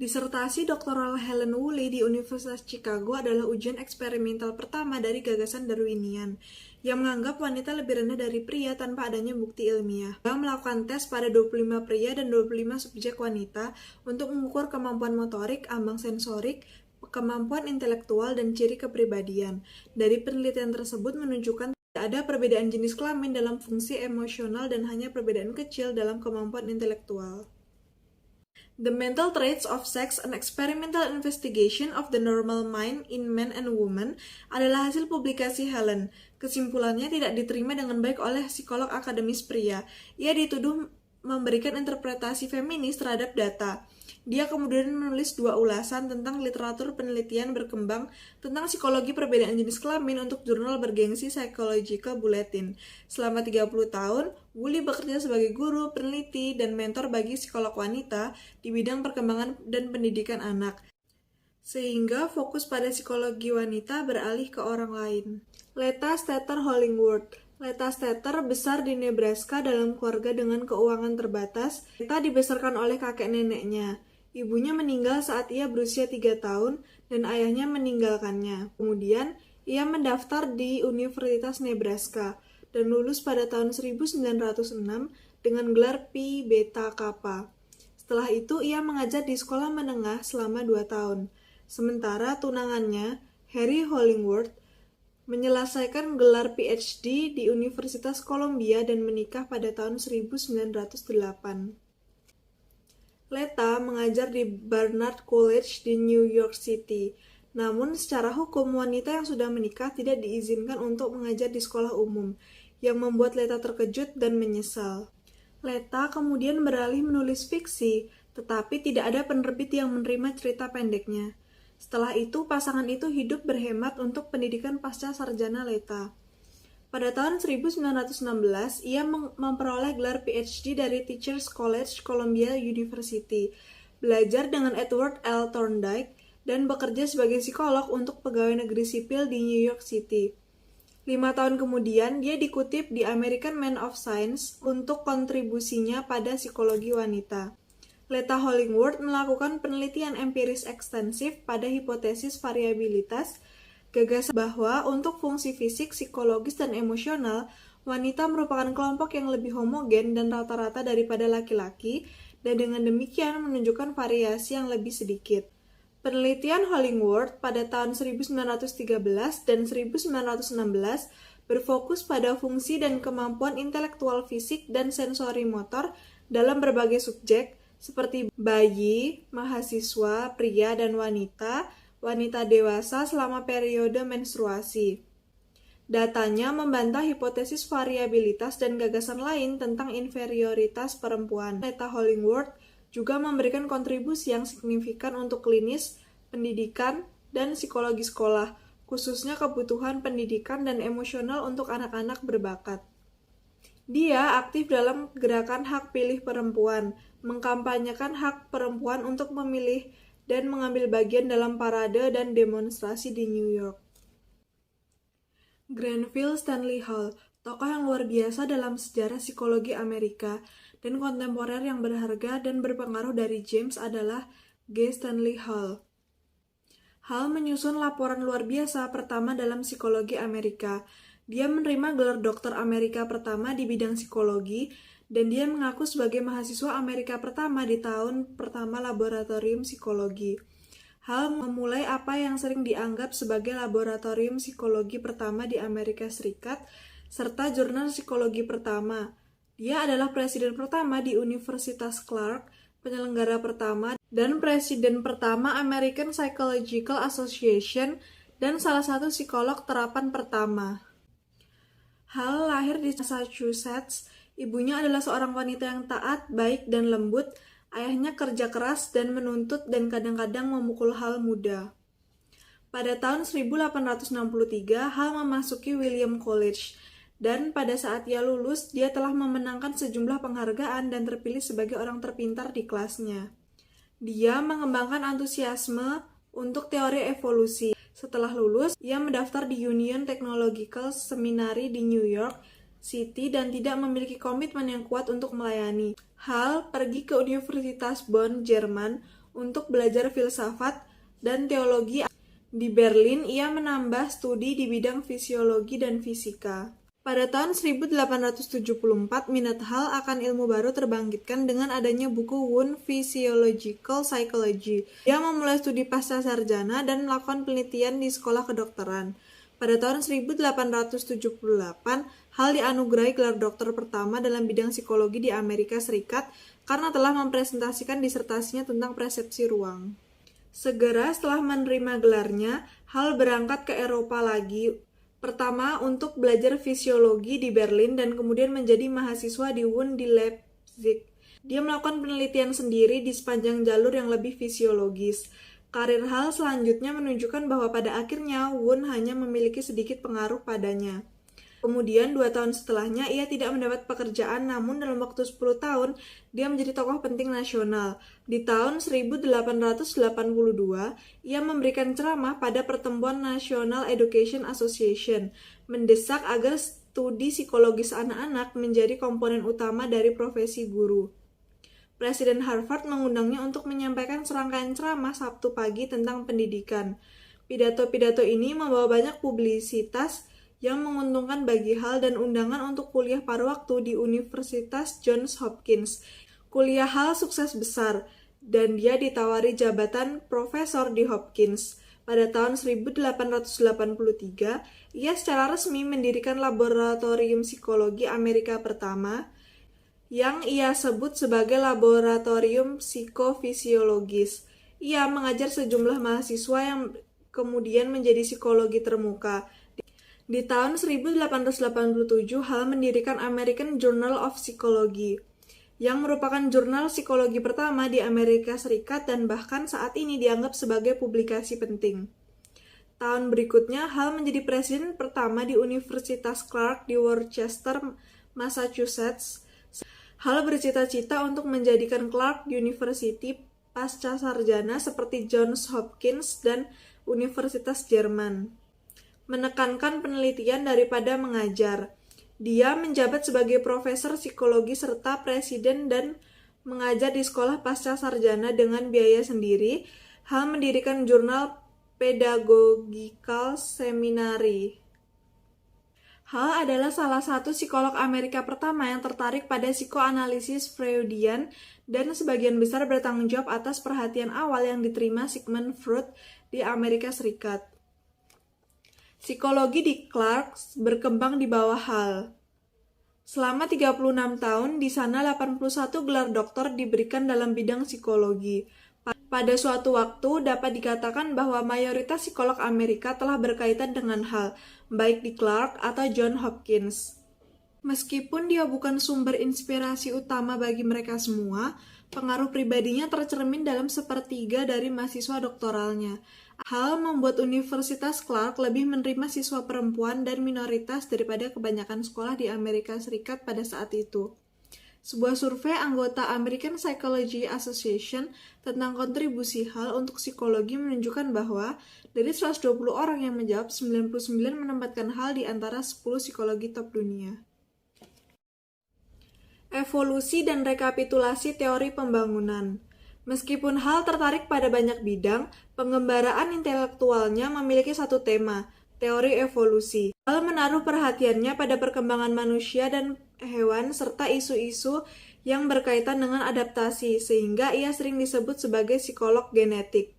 Disertasi doktoral Helen Woolley di Universitas Chicago adalah ujian eksperimental pertama dari gagasan Darwinian, yang menganggap wanita lebih rendah dari pria tanpa adanya bukti ilmiah. Dia melakukan tes pada 25 pria dan 25 subjek wanita untuk mengukur kemampuan motorik, ambang sensorik, kemampuan intelektual, dan ciri kepribadian. Dari penelitian tersebut menunjukkan tidak ada perbedaan jenis kelamin dalam fungsi emosional dan hanya perbedaan kecil dalam kemampuan intelektual. The Mental Traits of Sex, an Experimental Investigation of the Normal Mind in Men and Women adalah hasil publikasi Helen. Kesimpulannya tidak diterima dengan baik oleh psikolog akademis pria. Ia dituduh memberikan interpretasi feminis terhadap data. Dia kemudian menulis 2 ulasan tentang literatur penelitian berkembang tentang psikologi perbedaan jenis kelamin untuk jurnal bergengsi Psychological Bulletin. Selama 30 tahun, Woolley bekerja sebagai guru, peneliti, dan mentor bagi psikolog wanita di bidang perkembangan dan pendidikan anak, sehingga fokus pada psikologi wanita beralih ke orang lain. Leta Stater-Hollingworth. Leta Stater besar di Nebraska dalam keluarga dengan keuangan terbatas. Leta dibesarkan oleh kakek neneknya. Ibunya meninggal saat ia berusia 3 tahun dan ayahnya meninggalkannya. Kemudian, ia mendaftar di Universitas Nebraska dan lulus pada tahun 1906 dengan gelar Pi Beta Kappa. Setelah itu, ia mengajar di sekolah menengah selama 2 tahun. Sementara tunangannya, Harry Hollingworth, menyelesaikan gelar PhD di Universitas Columbia dan menikah pada tahun 1908. Leta mengajar di Barnard College di New York City. Namun, secara hukum, wanita yang sudah menikah tidak diizinkan untuk mengajar di sekolah umum, yang membuat Leta terkejut dan menyesal. Leta kemudian beralih menulis fiksi, tetapi tidak ada penerbit yang menerima cerita pendeknya. Setelah itu, pasangan itu hidup berhemat untuk pendidikan pasca sarjana Leta. Pada tahun 1916, ia memperoleh gelar PhD dari Teachers College, Columbia University, belajar dengan Edward L. Thorndike, dan bekerja sebagai psikolog untuk pegawai negeri sipil di New York City. 5 tahun kemudian, dia dikutip di American Man of Science untuk kontribusinya pada psikologi wanita. Leta Hollingworth melakukan penelitian empiris ekstensif pada hipotesis variabilitas, gagasan bahwa untuk fungsi fisik, psikologis, dan emosional, wanita merupakan kelompok yang lebih homogen dan rata-rata daripada laki-laki, dan dengan demikian menunjukkan variasi yang lebih sedikit. Penelitian Hollingworth pada tahun 1913 dan 1916 berfokus pada fungsi dan kemampuan intelektual fisik dan sensori motor dalam berbagai subjek seperti bayi, mahasiswa, pria dan wanita dewasa selama periode menstruasi. Datanya membantah hipotesis variabilitas dan gagasan lain tentang inferioritas perempuan. Meta Hollingworth juga memberikan kontribusi yang signifikan untuk klinis, pendidikan, dan psikologi sekolah, khususnya kebutuhan pendidikan dan emosional untuk anak-anak berbakat. Dia aktif dalam gerakan hak pilih perempuan, mengkampanyekan hak perempuan untuk memilih dan mengambil bagian dalam parade dan demonstrasi di New York. Granville Stanley Hall, tokoh yang luar biasa dalam sejarah psikologi Amerika dan kontemporer yang berharga dan berpengaruh dari James adalah G. Stanley Hall. Hall menyusun laporan luar biasa pertama dalam psikologi Amerika. Dia menerima gelar doktor Amerika pertama di bidang psikologi, dan dia mengaku sebagai mahasiswa Amerika pertama di tahun pertama laboratorium psikologi. Hall memulai apa yang sering dianggap sebagai laboratorium psikologi pertama di Amerika Serikat, serta jurnal psikologi pertama. Dia adalah presiden pertama di Universitas Clark, penyelenggara pertama, dan presiden pertama American Psychological Association, dan salah satu psikolog terapan pertama. Hall lahir di Massachusetts. Ibunya adalah seorang wanita yang taat, baik, dan lembut. Ayahnya kerja keras dan menuntut dan kadang-kadang memukul Hall muda. Pada tahun 1863, Hall memasuki William College, dan pada saat ia lulus, dia telah memenangkan sejumlah penghargaan dan terpilih sebagai orang terpintar di kelasnya. Dia mengembangkan antusiasme untuk teori evolusi. Setelah lulus, ia mendaftar di Union Technological Seminary di New York City dan tidak memiliki komitmen yang kuat untuk melayani. Hall pergi ke Universitas Bonn, Jerman untuk belajar filsafat dan teologi. Di Berlin, ia menambah studi di bidang fisiologi dan fisika. Pada tahun 1874, minat Hall akan ilmu baru terbangkitkan dengan adanya buku Wundt Physiological Psychology. Dia memulai studi pasca sarjana dan melakukan penelitian di sekolah kedokteran. Pada tahun 1878, Hall dianugerahi gelar doktor pertama dalam bidang psikologi di Amerika Serikat karena telah mempresentasikan disertasinya tentang persepsi ruang. Segera setelah menerima gelarnya, Hall berangkat ke Eropa lagi, pertama untuk belajar fisiologi di Berlin dan kemudian menjadi mahasiswa di Wundt di Leipzig. Dia melakukan penelitian sendiri di sepanjang jalur yang lebih fisiologis. Karir Hall selanjutnya menunjukkan bahwa pada akhirnya Wundt hanya memiliki sedikit pengaruh padanya. Kemudian 2 tahun setelahnya ia tidak mendapat pekerjaan, namun dalam waktu 10 tahun dia menjadi tokoh penting nasional. Di tahun 1882 ia memberikan ceramah pada Pertemuan National Education Association, mendesak agar studi psikologis anak-anak menjadi komponen utama dari profesi guru. Presiden Harvard mengundangnya untuk menyampaikan serangkaian ceramah Sabtu pagi tentang pendidikan. Pidato-pidato ini membawa banyak publisitas yang menguntungkan bagi Hall dan undangan untuk kuliah paruh waktu di Universitas Johns Hopkins. Kuliah Hall sukses besar, dan dia ditawari jabatan profesor di Hopkins. Pada tahun 1883, ia secara resmi mendirikan laboratorium psikologi Amerika pertama, yang ia sebut sebagai laboratorium psikofisiologis. Ia mengajar sejumlah mahasiswa yang kemudian menjadi psikologi termuka. Di tahun 1887, Hall mendirikan American Journal of Psychology, yang merupakan jurnal psikologi pertama di Amerika Serikat dan bahkan saat ini dianggap sebagai publikasi penting. Tahun berikutnya, Hall menjadi presiden pertama di Universitas Clark di Worcester, Massachusetts. Hall bercita-cita untuk menjadikan Clark University pasca sarjana seperti Johns Hopkins dan Universitas Jerman. Menekankan penelitian daripada mengajar. Dia menjabat sebagai profesor psikologi serta presiden dan mengajar di sekolah pasca sarjana dengan biaya sendiri. Hall mendirikan jurnal Pedagogical Seminary. Hall adalah salah satu psikolog Amerika pertama yang tertarik pada psikoanalisis Freudian dan sebagian besar bertanggung jawab atas perhatian awal yang diterima Sigmund Freud di Amerika Serikat. Psikologi di Clark berkembang di bawah Hall. Selama 36 tahun, di sana 81 gelar doktor diberikan dalam bidang psikologi. Pada suatu waktu, dapat dikatakan bahwa mayoritas psikolog Amerika telah berkaitan dengan Hall, baik di Clark atau John Hopkins. Meskipun dia bukan sumber inspirasi utama bagi mereka semua, pengaruh pribadinya tercermin dalam sepertiga dari mahasiswa doktoralnya. Hal membuat Universitas Clark lebih menerima siswa perempuan dan minoritas daripada kebanyakan sekolah di Amerika Serikat pada saat itu. Sebuah survei anggota American Psychology Association tentang kontribusi Hal untuk psikologi menunjukkan bahwa dari 120 orang yang menjawab, 99 menempatkan Hal di antara 10 psikologi top dunia. Evolusi dan rekapitulasi teori pembangunan. Meskipun Hal tertarik pada banyak bidang, pengembaraan intelektualnya memiliki satu tema, teori evolusi. Hal menaruh perhatiannya pada perkembangan manusia dan hewan serta isu-isu yang berkaitan dengan adaptasi, sehingga ia sering disebut sebagai psikolog genetik.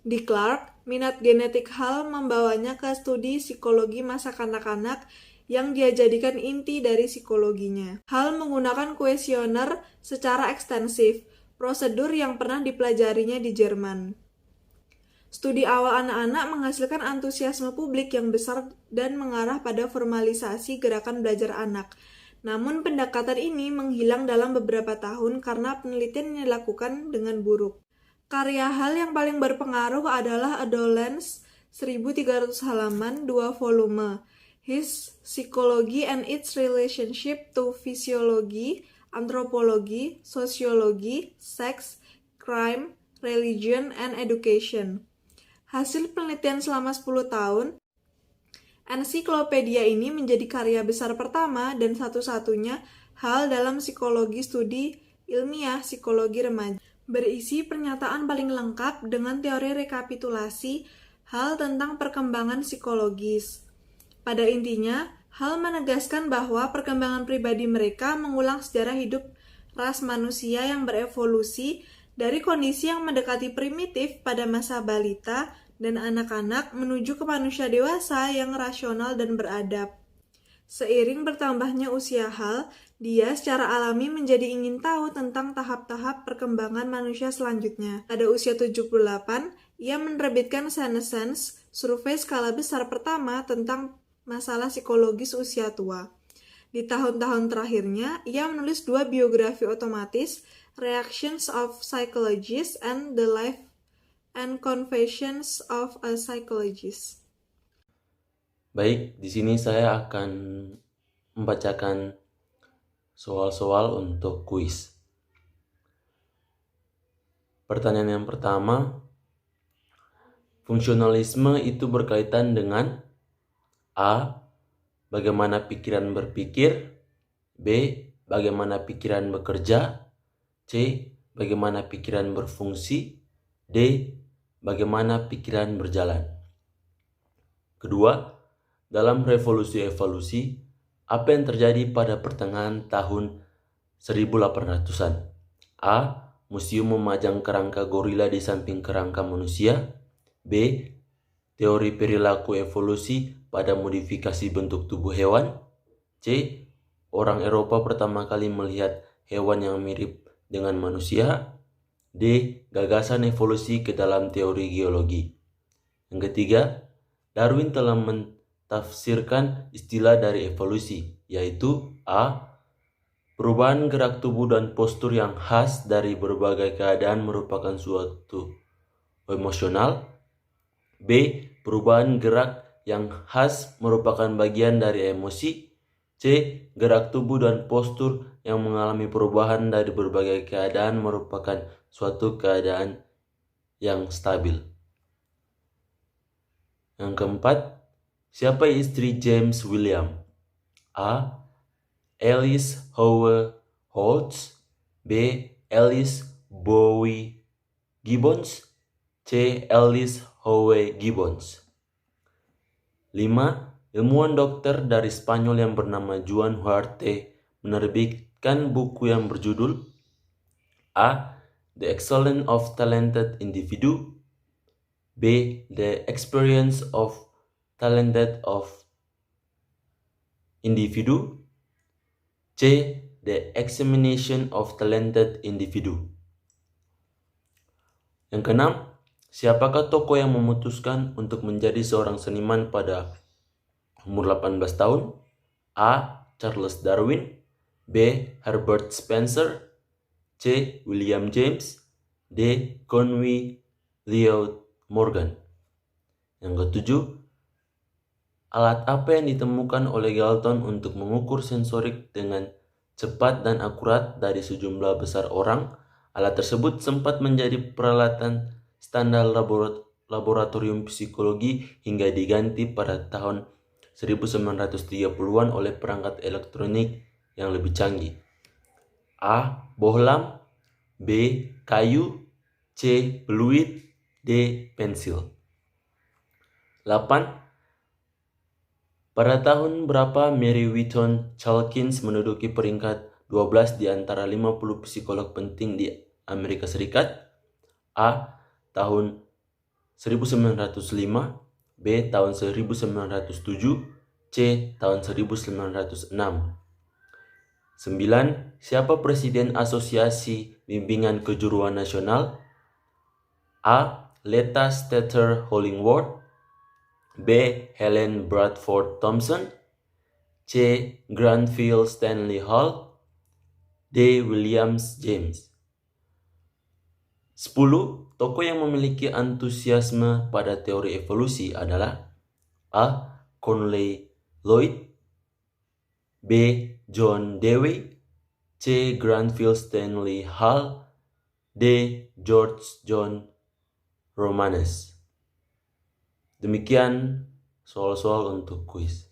Di Clark, minat genetik Hal membawanya ke studi psikologi masa kanak-kanak yang dia jadikan inti dari psikologinya. Hal menggunakan kuesioner secara ekstensif, prosedur yang pernah dipelajarinya di Jerman. Studi awal anak-anak menghasilkan antusiasme publik yang besar dan mengarah pada formalisasi gerakan belajar anak. Namun pendekatan ini menghilang dalam beberapa tahun karena penelitian yang dilakukan dengan buruk. Karya Hal yang paling berpengaruh adalah Adolescence, 1300 halaman, 2 volume. His Psychology and its Relationship to Physiology, Anthropology, Sociology, Sex, Crime, Religion, and Education. Hasil penelitian selama 10 tahun, ensiklopedia ini menjadi karya besar pertama dan satu-satunya Hal dalam psikologi studi ilmiah psikologi remaja. Berisi pernyataan paling lengkap dengan teori rekapitulasi Hal tentang perkembangan psikologis. Pada intinya, Hal menegaskan bahwa perkembangan pribadi mereka mengulang sejarah hidup ras manusia yang berevolusi dari kondisi yang mendekati primitif pada masa balita dan anak-anak menuju ke manusia dewasa yang rasional dan beradab. Seiring bertambahnya usia Hal, dia secara alami menjadi ingin tahu tentang tahap-tahap perkembangan manusia selanjutnya. Pada usia 78, ia menerbitkan Senescence, survei skala besar pertama tentang masalah psikologis usia tua. Di tahun-tahun terakhirnya, ia menulis 2 biografi otomatis, Reactions of Psychologists and The Life and Confessions of a Psychologist. Baik, di sini saya akan membacakan soal-soal untuk kuis. Pertanyaan yang pertama, fungsionalisme itu berkaitan dengan A. Bagaimana pikiran berpikir, B. Bagaimana pikiran bekerja, C. Bagaimana pikiran berfungsi, D. Bagaimana pikiran berjalan. Kedua, dalam revolusi evolusi, apa yang terjadi pada pertengahan tahun 1800-an? A. Museum memajang kerangka gorila di samping kerangka manusia, B. Teori perilaku evolusi pada modifikasi bentuk tubuh hewan, C. Orang Eropa pertama kali melihat hewan yang mirip dengan manusia, D. Gagasan evolusi ke dalam teori geologi. Yang ketiga, Darwin telah mentafsirkan istilah dari evolusi, yaitu A. Perubahan gerak tubuh dan postur yang khas dari berbagai keadaan merupakan suatu emosional, B. Perubahan gerak yang khas merupakan bagian dari emosi, C. Gerak tubuh dan postur yang mengalami perubahan dari berbagai keadaan merupakan suatu keadaan yang stabil. Yang keempat, siapa istri James William? A. Alice Howe Holtz, B. Alice Bowie Gibbons, C. Alice Howe Gibbons. 5. Ilmuwan dokter dari Spanyol yang bernama Juan Huarte menerbitkan buku yang berjudul A. The Excellence of Talented Individu, B. The Experience of Talented of Individu, C. The examination of talented individu. Yang keenam, siapakah tokoh yang memutuskan untuk menjadi seorang seniman pada umur 18 tahun? A. Charles Darwin. B. Herbert Spencer. C. William James. D. Conway Leo Morgan. Yang ketujuh, alat apa yang ditemukan oleh Galton untuk mengukur sensorik dengan cepat dan akurat dari sejumlah besar orang? Alat tersebut sempat menjadi peralatan standar laboratorium psikologi hingga diganti pada tahun 1930-an oleh perangkat elektronik yang lebih canggih. A. Bohlam. B. Kayu. C. Peluit. D. Pensil. 8. Pada tahun berapa Mary Wheaton Chalkins menduduki peringkat 12 di antara 50 psikolog penting di Amerika Serikat? A. Tahun 1905. B. Tahun 1907. C. Tahun 1906. 9. Siapa Presiden Asosiasi Bimbingan Kejuruan Nasional? A. Leta Stater Hollingworth. B. Helen Bradford Thompson. C. Granville Stanley Hall. D. Williams James. 10. Tokoh yang memiliki antusiasme pada teori evolusi adalah A. Conley Lloyd. B. John Dewey. C. Granville Stanley Hall. D. George John Romanes. Demikian soal-soal untuk kuis.